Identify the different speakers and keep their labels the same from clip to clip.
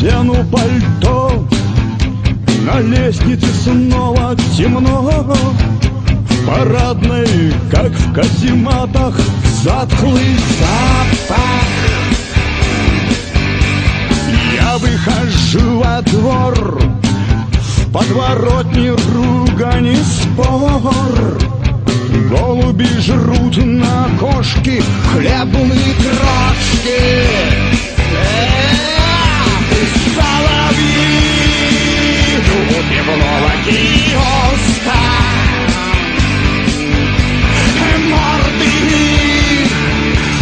Speaker 1: Надену пальто, на лестнице снова темно. В парадной, как в казематах, затхлый запах. Я выхожу во двор, в подворотне ругань и спор. Голуби жрут на окошке хлебные крошки. Пивного киоска морды их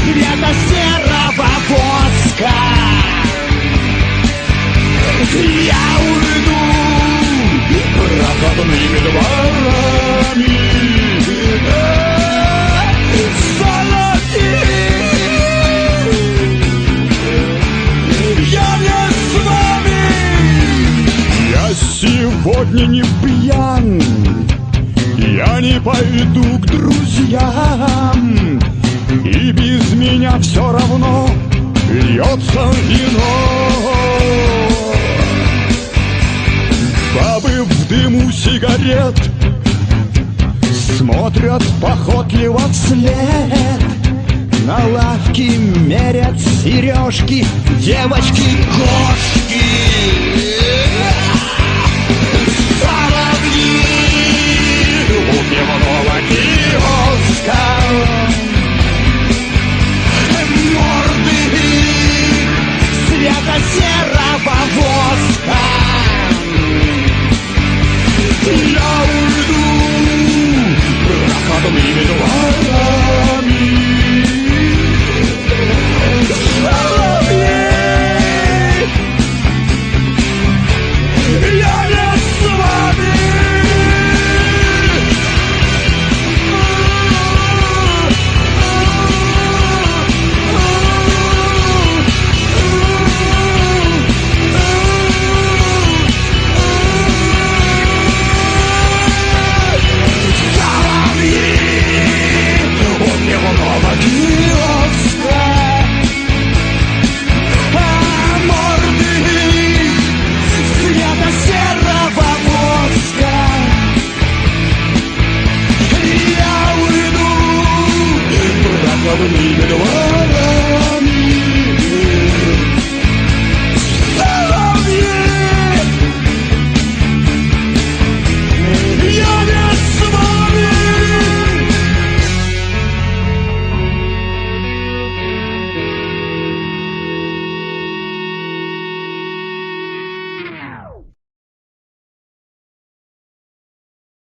Speaker 1: цвета серого воска. Я уйду проходными дворами золотыми. Я не с вами. Я сегодня не пьян, я не пойду к друзьям, и без меня все равно льется вино. Бабы в дыму сигарет смотрят похотливо вслед. На лавке мерят сережки девочки-кошки.